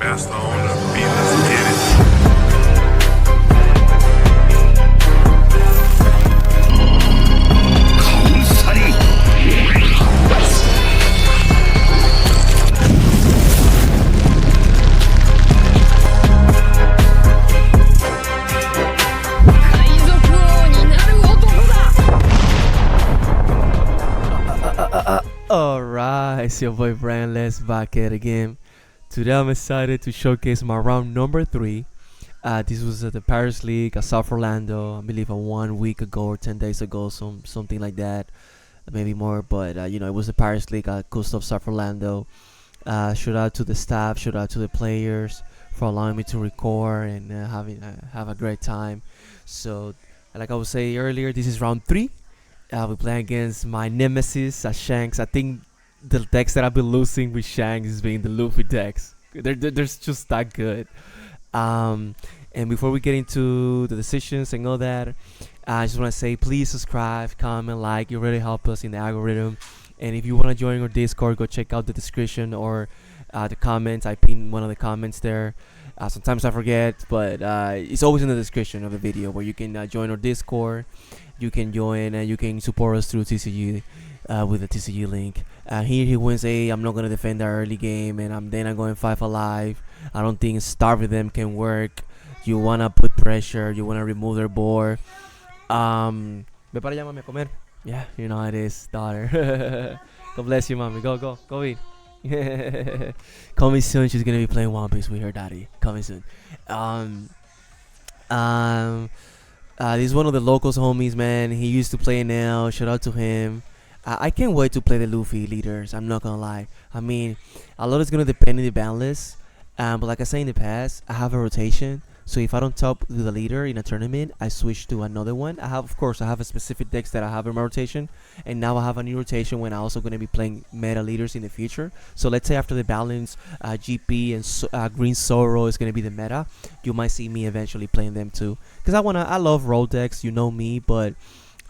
Faster on the beat, let's get it. Alright, it's your boy Brian. Let's back at it again. Today I'm excited to showcase my round number 3. This was at the Paris League at South Orlando. I believe 1 week ago or 10 days ago, something like that, maybe more. But it was the Paris League at Coast of South Orlando. Shout out to the staff, shout out to the players for allowing me to record and have a great time. So, like I was saying earlier, this is round 3. We play against my nemesis, Shanks. I think the decks that I've been losing with Shanks is being the Luffy decks. They're just that good. And before we get into the decisions and all that, I just want to say please subscribe, comment, like. You really help us in the algorithm. And if you want to join our Discord, go check out the description or the comments. I pinned one of the comments there. Sometimes I forget, but it's always in the description of the video where you can join our Discord. You can join and you can support us through TCG with the TCG link. Here he wins A. I'm not going to defend the early game, and I'm going 5 alive. I don't think starving them can work. You want to put pressure. You want to remove their board. Ve para allá, mami, a comer. Yeah, you know how it is, daughter. God bless you, mommy. Go eat. Coming soon, she's going to be playing One Piece with her daddy. Coming soon. This is one of the locals homies, man. He used to play now. Shout out to him. I can't wait to play the Luffy leaders. I'm not gonna lie. I mean, a lot is gonna depend on the ban list. But like I said in the past, I have a rotation. So if I don't top the leader in a tournament, I switch to another one. I have a specific decks that I have in my rotation, and now I have a new rotation when I'm also gonna be playing meta leaders in the future. So let's say after the balance, GP and Green Sorrow is gonna be the meta. You might see me eventually playing them too, because I love roll decks. You know me, but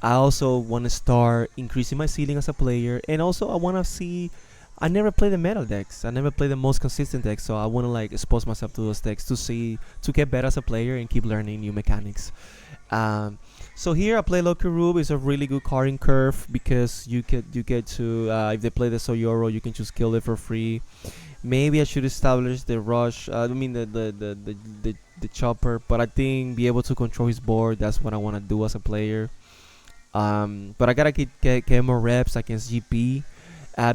I also want to start increasing my ceiling as a player, and also I want to see. I never play the meta decks. I never play the most consistent decks, so I want to expose myself to those decks to get better as a player and keep learning new mechanics. So here I play Loki-Rube. It's a really good carding curve because you get to if they play the Soyoro, you can just kill it for free. Maybe I should establish the rush. The chopper, but I think be able to control his board. That's what I want to do as a player. But I gotta get more reps against GP.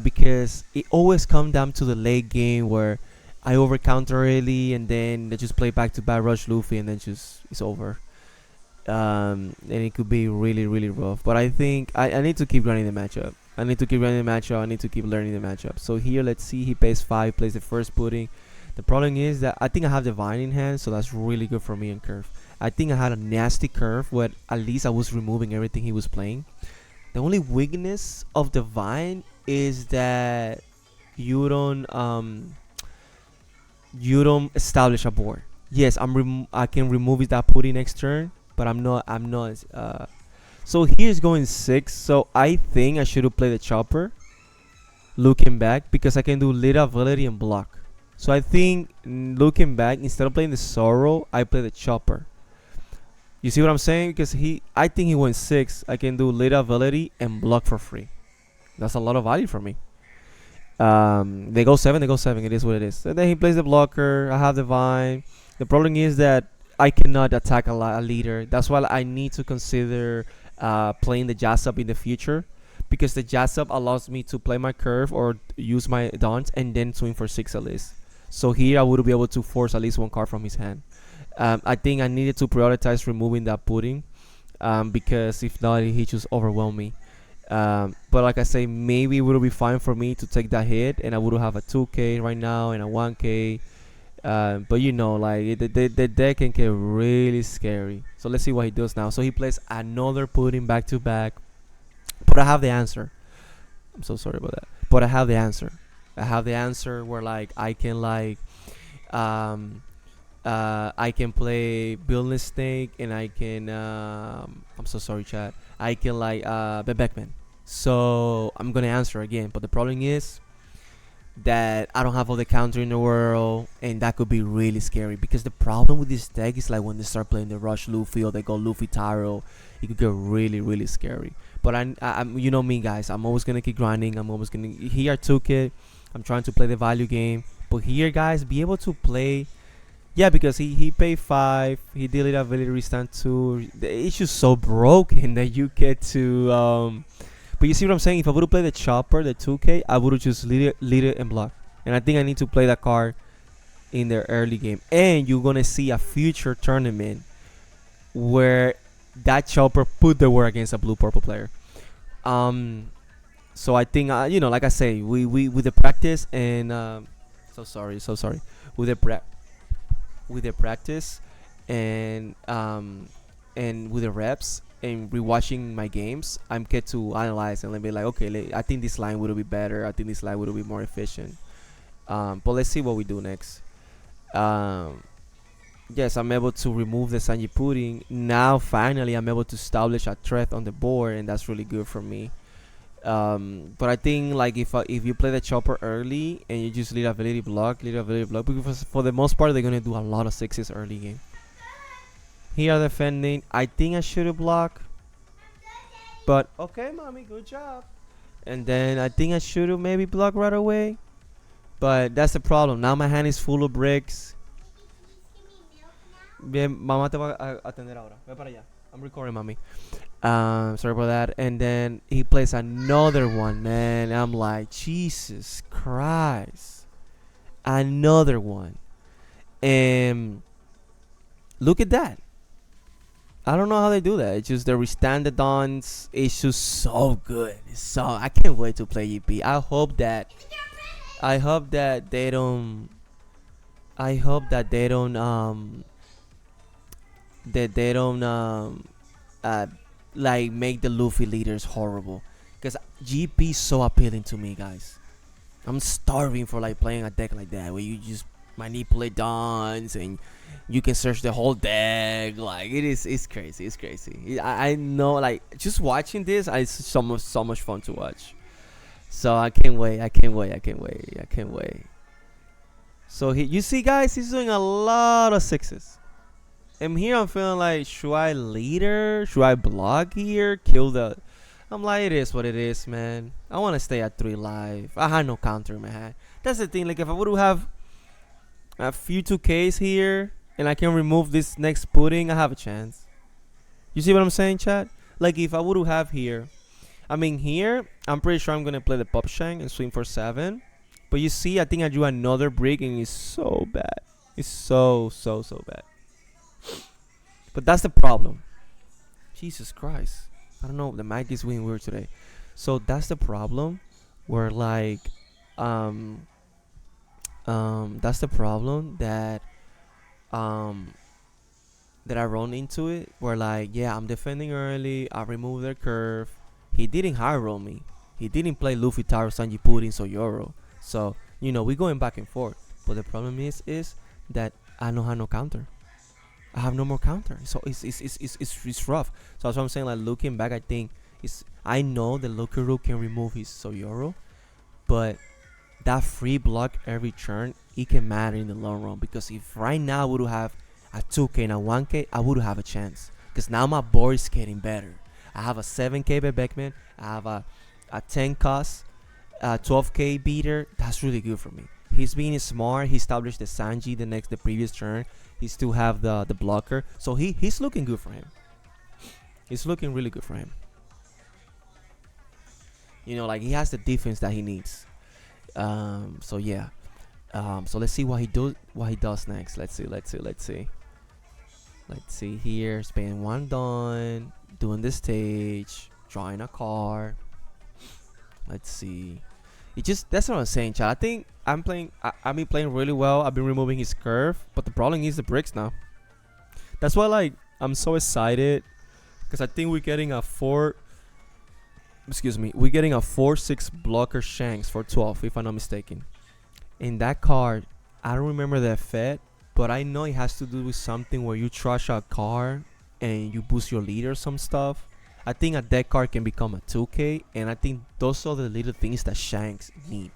Because it always comes down to the late game where I over counter early and then they just play back to back rush Luffy and then just it's over. And it could be really rough. But I think I need to keep running the matchup. I need to keep learning the matchup. So here, let's see. He pays 5, plays the first pudding. The problem is that I think I have Divine in hand, so that's really good for me in curve. I think I had a nasty curve where at least I was removing everything he was playing. The only weakness of Divine is that you don't establish a board. Yes, I can remove that pudding next turn, but I'm not. So here's going 6. So I think I should have played the chopper. Looking back, because I can do lead ability and block. So I think looking back, instead of playing the Sorrow, I play the chopper. You see what I'm saying? Because I think he went 6. I can do lead ability and block for free. That's a lot of value for me. They go 7. It is what it is. And then he plays the blocker. I have the Vine. The problem is that I cannot attack a leader. That's why I need to consider playing the Jazz Up in the future. Because the Jazz Up allows me to play my curve or use my Dance and then swing for 6 at least. So here I would be able to force at least 1 card from his hand. I think I needed to prioritize removing that pudding. Because if not, he just overwhelmed me. But like I say, maybe it would be fine for me to take that hit, and I would have a 2k right now and a 1k. But the deck can get really scary. So let's see what he does now. So he plays another pudding back to back. But I have the answer. I'm so sorry about that. But I have the answer. Where I can play Building Snake, and I can I'm so sorry, chat. I can Beckman. So I'm gonna answer again, but the problem is that I don't have all the counter in the world, and that could be really scary. Because the problem with this deck is like when they start playing the Rush Luffy or they go Luffy Taro, it could get really really scary. But I'm you know me guys, I'm always gonna keep grinding. I'm always gonna here I took it. I'm trying to play the value game, but here guys, be able to play. Yeah, because he paid 5, he deleted ability restand 2. It's just so broken that you get to but you see what I'm saying? If I would have played the chopper, the 2K, I would have just lead it and block. And I think I need to play that card in the early game. And you're gonna see a future tournament where that chopper put the war against a blue purple player. Um, so I think like I say, we with the practice and so sorry, with the with the practice and with the reps and rewatching my games, I'm get to analyze and be like, okay, I think this line would be better. I think this line would be more efficient. But let's see what we do next. Um, yes, I'm able to remove the Sanji pudding. Now, finally, I'm able to establish a threat on the board, and that's really good for me. But I think like if you play the chopper early and you just lead ability block, because for the most part they're gonna do a lot of sixes early game. Here defending, I think I should have blocked, but okay, mommy, good job. And then I think I should have maybe blocked right away, but that's the problem. Now my hand is full of bricks. Bien, mamá te va a atender ahora. Ve para allá. I'm recording, mommy. Sorry about that. And then he plays another one, man. I'm like, Jesus Christ, another one. And look at that. I don't know how they do that. It's just the restandadons. It's just so good. So I can't wait to play EP. I hope that they don't. I hope that they don't uh like make the Luffy leaders horrible, because GP is so appealing to me, guys. I'm starving for like playing a deck like that where you just manipulate dons and you can search the whole deck. Like it's crazy. It's crazy. I know, like just watching this, it's so much fun to watch. So I can't wait. I can't wait. I can't wait. I can't wait. So you see, guys, he's doing a lot of sixes. And here I'm feeling like, should I leader? Should I block here? Kill the. I'm like, it is what it is, man. I want to stay at 3 life. I had no counter in my hand. That's the thing. Like, if I would have a few 2Ks here and I can remove this next pudding, I have a chance. You see what I'm saying, chat? Like, if I would have here. I mean, here, I'm pretty sure I'm going to play the Pop Shank and swing for 7. But you see, I think I drew another brick and it's so bad. It's so bad. But that's the problem. Jesus Christ. I don't know. The mic is being weird today. So that's the problem. Where like, that's the problem that I run into it. Where like, yeah, I'm defending early. I remove their curve. He didn't high roll me. He didn't play Luffy, Taro, Sanji, Pudding, so Yoro. So we're going back and forth. But the problem is that I don't have no counter. I have no more counter, so it's rough. So that's what I'm saying. Like looking back, I think I know the Lokeru can remove his Soyoro, but that free block every turn, it can matter in the long run. Because if right now I would have a 2K and a 1K, I would have a chance. Because now my board is getting better. I have a 7K by Beckman. I have a 10 cost, 12K beater. That's really good for me. He's being smart. He established the Sanji the previous turn. He still have the blocker, so he's looking good for him. He's looking really good for him. Like he has the defense that he needs. So yeah. So let's see what he does next. Let's see here. Spending 1 Dawn, doing the stage, drawing a card. Let's see. That's what I'm saying, chat. I think I've been playing really well. I've been removing his curve, but the problem is the bricks now. That's why like I'm so excited, because I think we're getting a 4/6 blocker Shanks for 12, if I'm not mistaken. In that card, I don't remember the effect, but I know it has to do with something where you trash a card and you boost your leader, some stuff. I think a deck card can become a 2K, and I think those are the little things that Shanks need.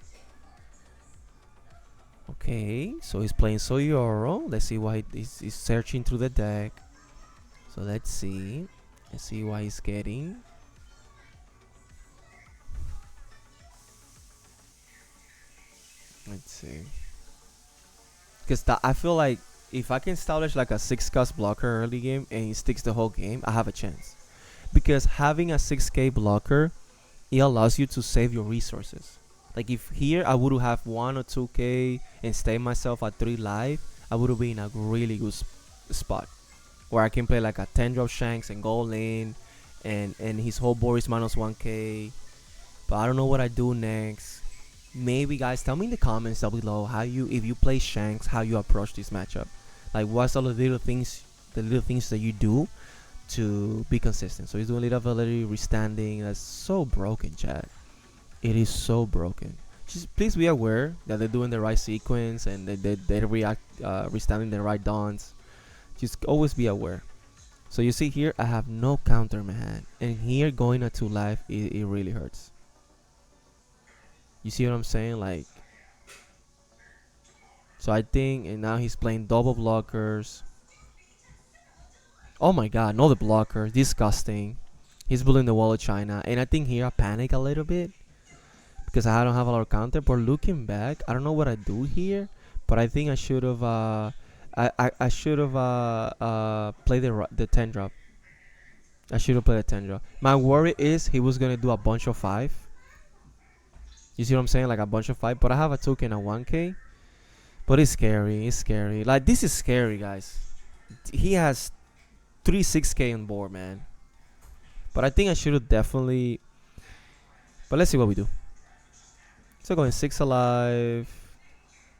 Okay, so he's playing Soyoro. Let's see why he's searching through the deck. So let's see. Let's see what he's getting. Let's see. Because I feel like if I can establish like a 6 cost blocker early game and he sticks the whole game, I have a chance. Because having a 6k blocker, it allows you to save your resources. Like if here I would have 1 or 2k and stay myself at 3 life, I would have been in a really good spot where I can play like a 10 drop Shanks and go in, and his whole board is minus 1k. But I don't know what I do next. Maybe guys, tell me in the comments down below how you, if you play Shanks, how you approach this matchup. Like what's all the little things that you do to be consistent. So he's doing lead ability, restanding. That's so broken, chat. It is so broken. Just please be aware that they're doing the right sequence and they react restanding the right dawns. Just always be aware. So you see here, I have no counter in my hand, and here going at 2 life, it really hurts. You see what I'm saying? Like, so I think, and now he's playing double blockers. Oh my god, no the blocker, disgusting. He's building the wall of China, and I think here I panic a little bit because I don't have a lot of counter. But looking back, I don't know what I do here, but I think I should have I should have played the 10 drop. I should have played the 10 drop. My worry is he was gonna do a bunch of 5. You see what I'm saying? Like a bunch of 5, but I have a 2k and a 1k. But it's scary. It's scary. Like this is scary, guys. He has 3 6k on board, man. But I think I should have definitely. But let's see what we do. So going 6 alive.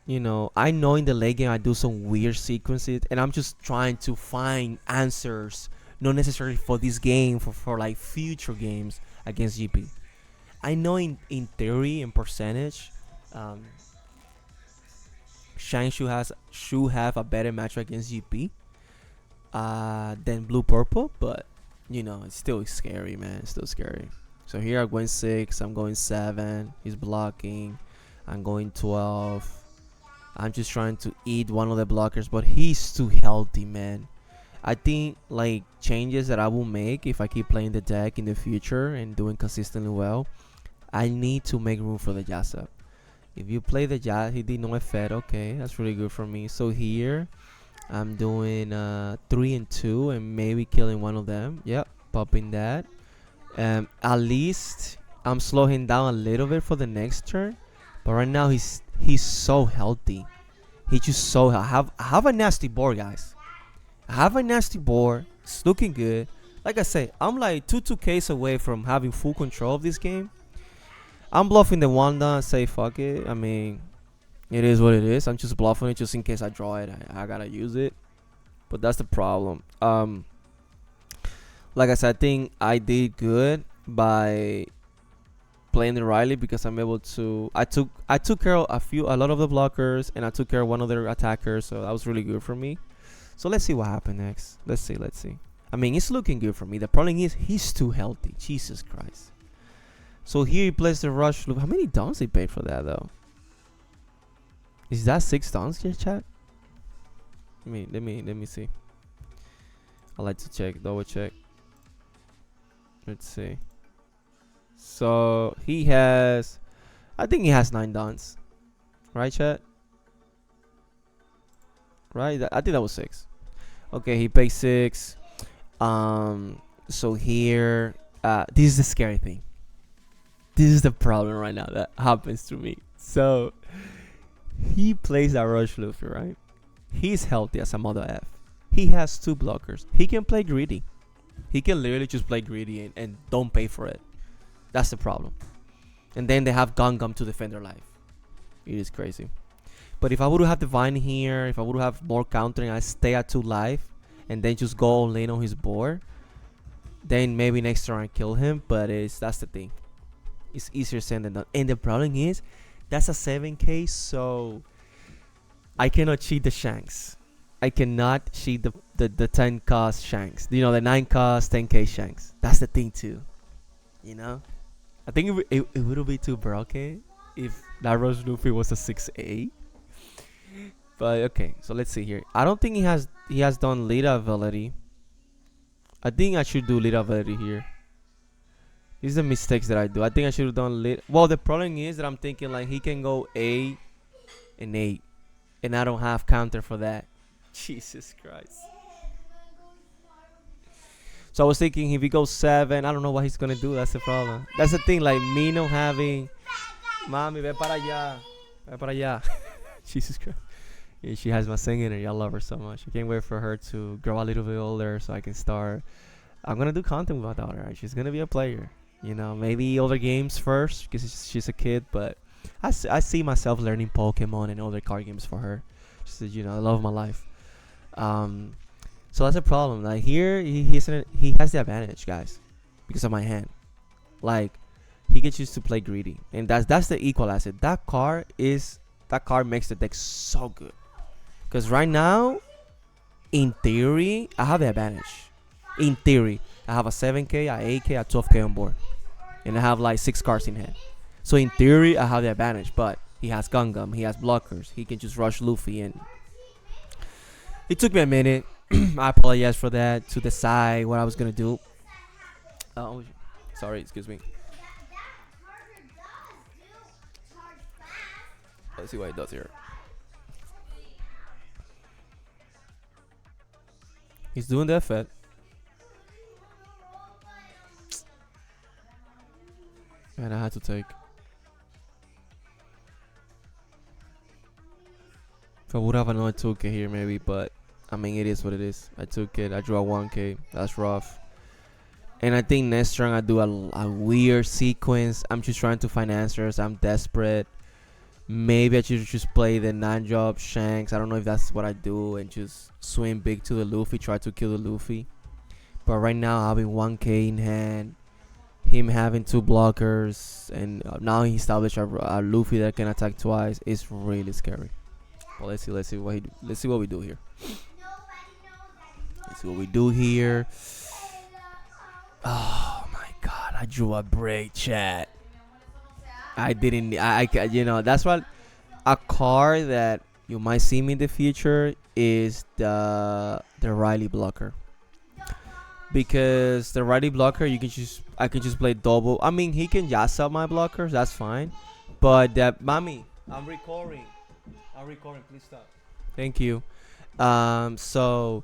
You know, I know in the late game I do some weird sequences, and I'm just trying to find answers, not necessarily for this game, for like future games against GP. I know in theory and percentage, Shanks should have a better match against GP than blue purple, but you know it's still scary, man. It's still scary. So here I'm going 6, I'm going 7. He's blocking. I'm going 12. I'm just trying to eat one of the blockers, but he's too healthy, man. I think like changes that I will make if I keep playing the deck in the future and doing consistently well, I need to make room for the Jazz up. If you play the Jazz, he did no effect. Okay, that's really good for me. So here I'm doing 3 and 2 and maybe killing one of them. Yep, popping that. At least I'm slowing down a little bit for the next turn. But right now he's so healthy. He just so I have a nasty board, guys. I have a nasty board. It's looking good. Like I say, I'm like 2Ks away from having full control of this game. I'm bluffing the Wanda and say fuck it. I mean, it is what it is. I'm just bluffing it just in case I draw it. I gotta use it. But that's the problem. Like I said, I think I did good by playing the Riley because I'm able to. I took care of a lot of the blockers, and I took care of one of their attackers, so that was really good for me. So let's see what happens next. Let's see. I mean, it's looking good for me. The problem is he's too healthy. Jesus Christ. So here he plays the rush loop. How many downs he paid for that though? Is that 6 downs here, chat? Let me see. I like to check, double check. Let's see. So he has, I think he has 9 downs, right, chat? Right, I think that was 6. Okay, he paid 6. So here, this is the scary thing. This is the problem right now that happens to me. So he plays that rush Luffy, right? He's healthy as a mother F. He has 2 blockers. He can play greedy. He can literally just play greedy and don't pay for it. That's the problem. And then they have Gungam to defend their life. It is crazy. But if I would have Divine here, if I would have more countering, I stay at 2 life and then just go all in on his board, then maybe next turn I kill him. But that's the thing. It's easier said than done. And the problem is, that's a 7k, so I cannot cheat the Shanks. I cannot cheat the 10 cost Shanks. You know, the 9 cost 10k Shanks. That's the thing too. You know? I think it would be too broken if that Rose Luffy was a 6A. But okay, so let's see here. I don't think he has done lead ability. I think I should do lead ability here. These are the mistakes that I do. I think I should have done lead. Well, the problem is that I'm thinking like he can go 8 and 8, and I don't have counter for that. Jesus Christ. So I was thinking if he goes 7, I don't know what he's gonna do. That's the problem. That's the thing. Like me not having, mami, ve para allá, ve para allá. Jesus Christ. Yeah, she has my singing and I love her so much. I can't wait for her to grow a little bit older so I can start. I'm gonna do content with my daughter. Right? She's gonna be a player. Maybe older games first because she's a kid. But I see myself learning Pokemon and other card games for her. I love my life. Um, so that's a problem. Like here, he has the advantage, guys, because of my hand. Like he can choose to play greedy, and that's the equalizer. That card makes the deck so good. Because right now, in theory, I have the advantage. In theory, I have a 7k, a 8k, a 12k on board. And I have like 6 cards in hand. So in theory, I have the advantage. But he has Gungam, he has blockers. He can just rush Luffy. And it took me a minute. I apologize for that. To decide what I was going to do. Oh, sorry, excuse me. Let's see what it does here. He's doing the effect. And I had to take. If I would have another 2k here maybe, but I mean it is what it is. I took it. I drew a 1k. That's rough. And I think next turn I do a weird sequence. I'm just trying to find answers. I'm desperate. Maybe I should just play the 9-drop Shanks. I don't know if that's what I do and just swing big to the Luffy, try to kill the Luffy. But right now having 1k in hand, him having 2 blockers, and now he established a Luffy that can attack twice. It's really scary. Well, let's see what we do here. Let's see what we do here. Oh my God! I drew a break, chat. I didn't. That's what a card that you might see me in the future is the Riley blocker. Because the Riley blocker, I can just play double. I mean, he can just sell my blockers. That's fine. But that, mommy, I'm recording. Please stop. Thank you. So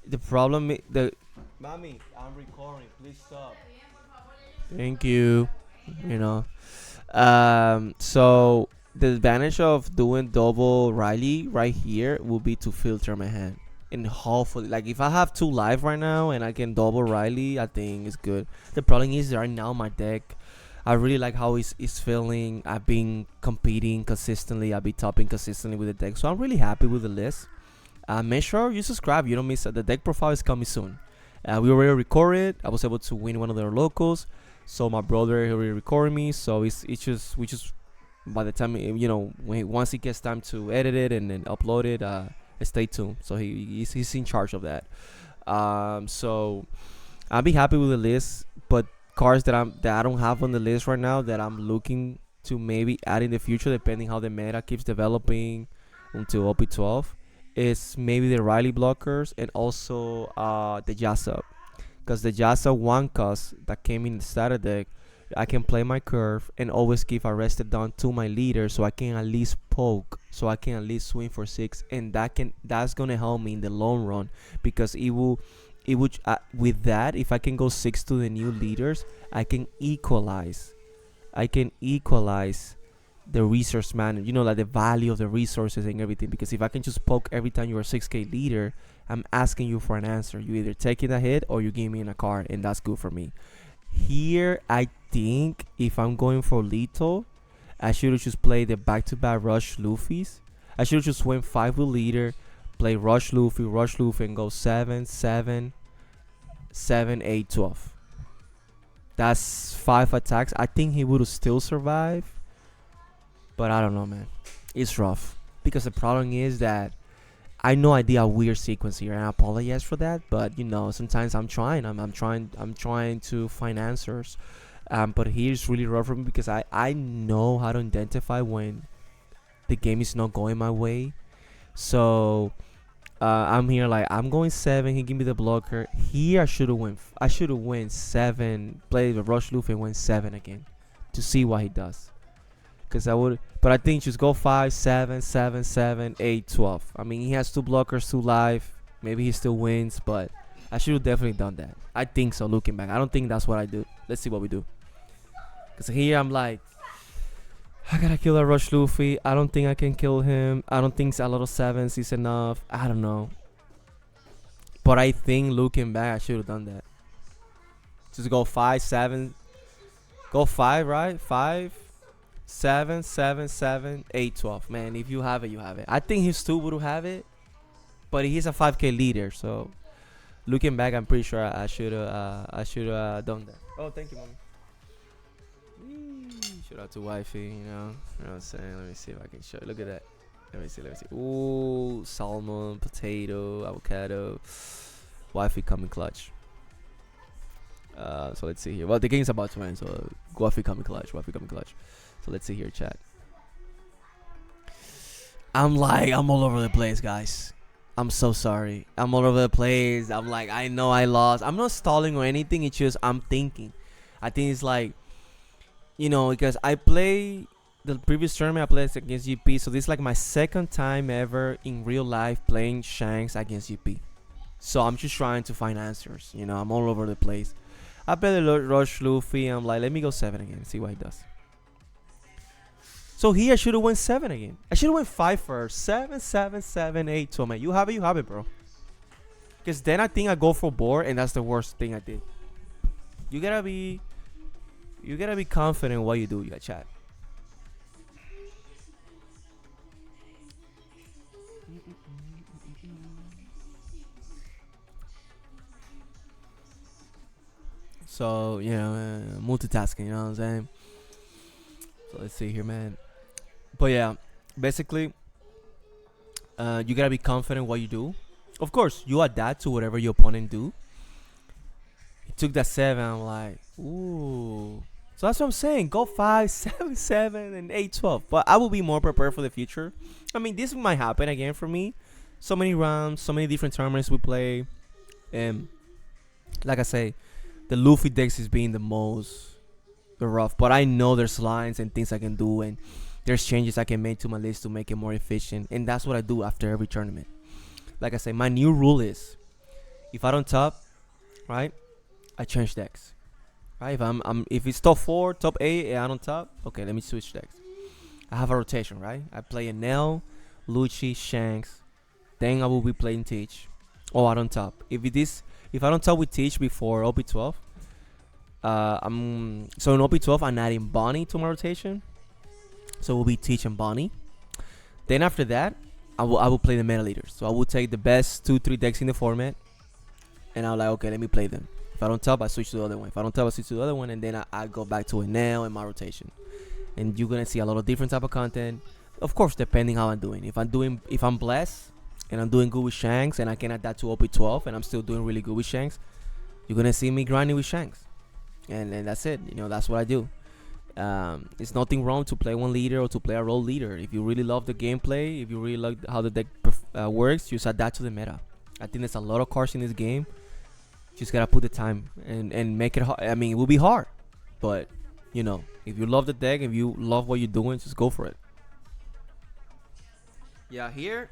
the problem, mommy, I'm recording. Please stop. Thank you. So the advantage of doing double Riley right here will be to filter my hand. And hopefully, like if I have 2 life right now and I can double Riley, I think it's good. The problem is right now my deck, I really like how it's feeling. I've been competing consistently. I've been topping consistently with the deck. So I'm really happy with the list. Make sure you subscribe. You don't miss it. The deck profile is coming soon. We already recorded. I was able to win one of their locals. So my brother already recorded me. So we just by the time once it gets time to edit it and then upload it, stay tuned. So he's in charge of that. So I'll be happy with the list, but cards that I don't have on the list right now that I'm looking to maybe add in the future, depending how the meta keeps developing until OP-12, is maybe the Riley blockers and also the Yasup. Because the Yasup 1 cost that came in the starter deck, I can play my curve and always give arrested down to my leader, so I can at least poke, so I can at least swing for 6, and that's gonna help me in the long run, because it would with that, if I can go 6 to the new leaders, I can equalize the resource management, like the value of the resources and everything. Because if I can just poke every time you're a 6k leader, I'm asking you for an answer. You either taking a hit or you give me in a card, and that's good for me. Here, I think if I'm going for lethal, I should have just played the back-to-back rush Luffy's. I should have just went 5 with leader, play rush Luffy, and go 7, 7, 7, 8, 12. That's 5 attacks. I think he would have still survived, but I don't know, man. It's rough because the problem is that I know I did a weird sequence here, and I apologize for that. But sometimes I'm trying to find answers. But here's really rough for me because I know how to identify when the game is not going my way. So I'm here like I'm going 7. He give me the blocker. Here I should have went. I should have went 7. Play the rush Luffy and went 7 again, to see what he does. Cause I would, but I think just go 5, 7, 7, 7, 8, 12. I mean, he has 2 blockers, 2 life. Maybe he still wins, but I should have definitely done that. I think so. Looking back, I don't think that's what I do. Let's see what we do. Cause here I'm like, I gotta kill that rush Luffy. I don't think I can kill him. I don't think a lot of 7s is enough. I don't know. But I think looking back, I should have done that. Just go 5, 7. Go 5, right? 5, 7, 7, 7, 8, 12. Man, if you have it, you have it. I think he still would have it, but he's a 5K leader. So looking back, I'm pretty sure I should have done that. Oh, thank you, mommy. Shout out to wifey, you know what I'm saying. Let me see if I can show. Look at that. Let me see. Ooh, salmon, potato, avocado. Wifey coming clutch. So let's see here. Well, the game's about to end, so wifey coming clutch. So let's see here, chat. I'm all over the place, guys. I'm so sorry. I'm all over the place. I'm like, I know I lost. I'm not stalling or anything. It's just I'm thinking. I think it's like, because I play the previous tournament I played against GP, so this is like my second time ever in real life playing Shanks against GP. So I'm just trying to find answers. I'm all over the place. I played the rush Luffy. I'm like, let me go 7 again, see what he does. So here I should have went 7 again. I should have went 5 first. 7, 7, 7, 8. So man, you have it, bro. Because then I think I go for board, and that's the worst thing I did. You gotta be confident in what you do, you chat. So, multitasking, you know what I'm saying? So let's see here, man. But yeah, basically, you gotta be confident in what you do. Of course, you adapt to whatever your opponent do. He took that 7, I'm like, ooh. So that's what I'm saying. Go 5, 7, 7, and 8, 12. But I will be more prepared for the future. I mean, this might happen again for me. So many rounds, so many different tournaments we play. And like I say, the Luffy decks is being the rough. But I know there's lines and things I can do. And there's changes I can make to my list to make it more efficient. And that's what I do after every tournament. Like I say, my new rule is, if I don't top, right, I change decks. Right, if it's top 4, top 8, and I don't top, okay, let me switch decks. I have a rotation, right? I play Enel, Lucci, Shanks. Then I will be playing Teach. Oh, I don't top. If I don't top with Teach before OP-12, so in OP-12 I'm adding Bonnie to my rotation. So it will be Teach and Bonnie. Then after that, I will play the meta leaders. So I will take the best 2-3 decks in the format, and I'm like, okay, let me play them. If I don't top, I switch to the other one. If I don't top, I switch to the other one, and then I go back to it now in my rotation. And you're gonna see a lot of different type of content. Of course, depending how I'm doing. If I'm blessed and I'm doing good with Shanks, and I can add that to OP-12, and I'm still doing really good with Shanks, you're gonna see me grinding with Shanks, and that's it. That's what I do. It's nothing wrong to play one leader or to play a role leader. If you really love the gameplay, if you really like how the deck works, just add that to the meta. I think there's a lot of cards in this game. Just gotta put the time and make it hard. I mean, it will be hard, but if you love the deck, if you love what you're doing, just go for it. Yeah, here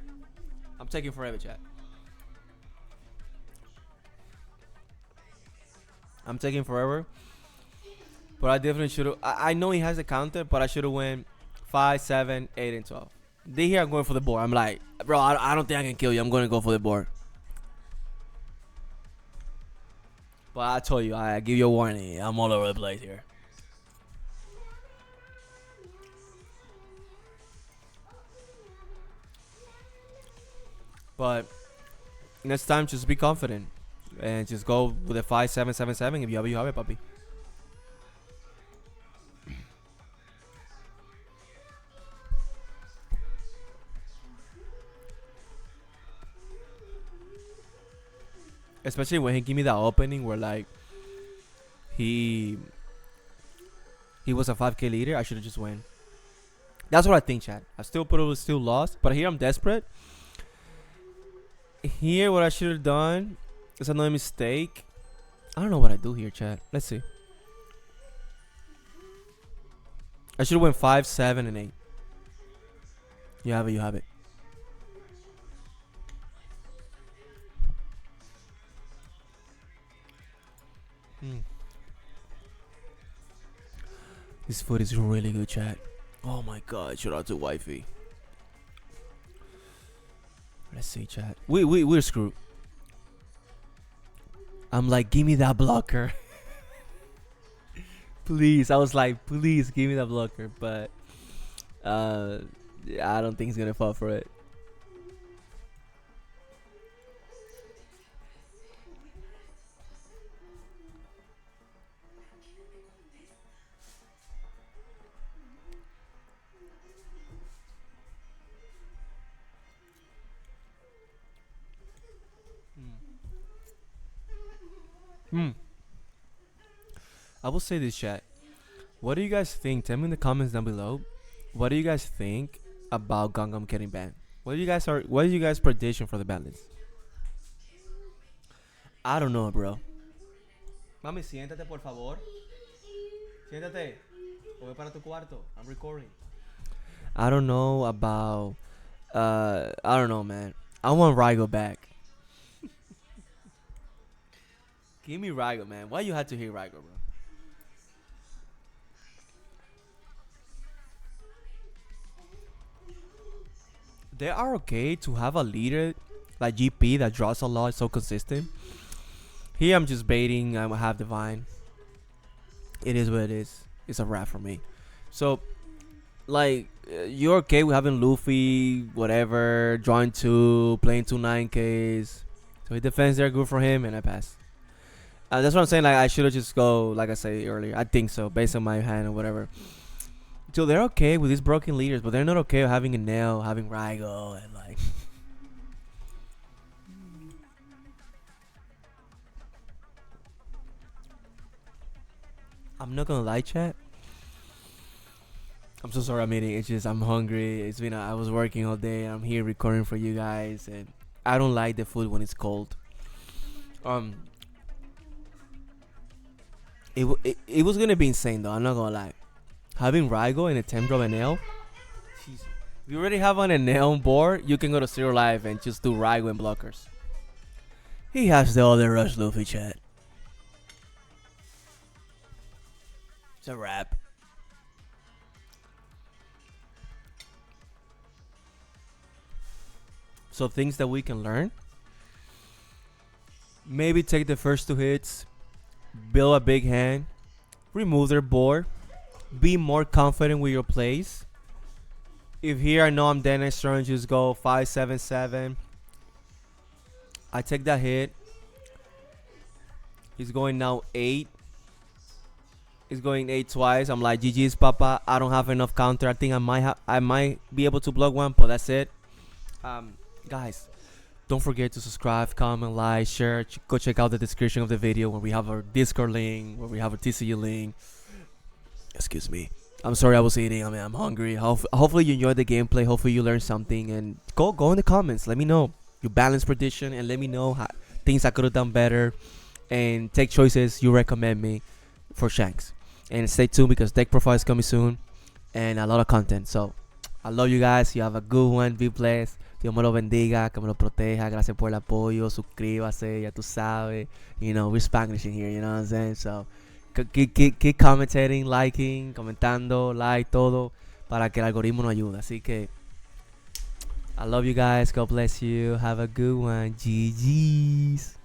I'm taking forever, chat. I'm taking forever, but I definitely should have. I know he has a counter, but I should have went 5, 7, 8, and 12. They here I'm going for the board. I'm like, bro, I don't think I can kill you. I'm gonna go for the board. But I told you, I give you a warning. I'm all over the place here. But next time, just be confident and just go with a 5, 7, 7, 7. If you have it, puppy. Especially when he gave me that opening where like he was a 5K leader, I should have just went. That's what I think, chat. I still still lost, but here I'm desperate. Here, what I should have done is another mistake. I don't know what I do here, chat. Let's see. I should have went 5, 7, and 8. You have it. You have it. This food is really good, chat. Oh my god! Shout out to wifey. Let's see, chat. We're screwed. I'm like, give me that blocker. Please. I was like, please give me that blocker, but I don't think he's gonna fall for it. I will say this, chat. What do you guys think? Tell me in the comments down below. What do you guys think about Gangnam getting banned? What is you guys' prediction for the ban list? I don't know, bro. Mami, siéntate por favor. Siéntate. O ve para tu cuarto. I'm recording. I don't know about. I don't know, man. I want Rygo back. Give me Rygo, man. Why you had to hear Rygo, bro? They are okay to have a leader like GP that draws a lot, so consistent. Here I'm just baiting. I have Divine. It is what it is. It's a wrap for me. So, like, you're okay with having Luffy, whatever, drawing 2, playing 2 9Ks. So he defends there, good for him, and I pass. That's what I'm saying. Like, I should have just go, like I said earlier. I think so, based on my hand or whatever. So they're okay with these broken leaders, but they're not okay with having a nail, having Rygo, and like. I'm not gonna lie, chat. I'm so sorry I'm eating. It's just I'm hungry. It's been I was working all day. I'm here recording for you guys, and I don't like the food when it's cold. It was gonna be insane though. I'm not gonna lie. Having Rygo and a 10 drop nail. Jeez. If you already have on a nail on board, you can go to 0 life and just do Rygo and blockers. He has the other rush Luffy, chat. It's a wrap. So things that we can learn. Maybe take the first 2 hits, build a big hand, remove their board, be more confident with your plays. If here I know I'm dead next turn, just go 5, 7, 7. I take that hit. He's going now 8. He's going 8 twice. I'm like, GG's, Papa. I don't have enough counter. I think I might be able to block one, but that's it. Guys, don't forget to subscribe, comment, like, share. Go check out the description of the video where we have our Discord link, where we have our TCU link. Excuse me. I'm sorry I was eating. I mean, I'm hungry. Hopefully you enjoyed the gameplay. Hopefully you learned something. And go in the comments. Let me know your balance prediction, and let me know things I could have done better, and take choices you recommend me for Shanks. And stay tuned because deck profile is coming soon and a lot of content. So I love you guys. You have a good one. Be blessed. Dios me lo bendiga, que me lo proteja. Gracias por el apoyo. Suscríbase. Ya tú sabes. You know, we're Spanish in here. You know what I'm saying? So keep commentating, liking, comentando, like, todo, para que el algoritmo nos ayude. Así que I love you guys. God bless you. Have a good one. GG's.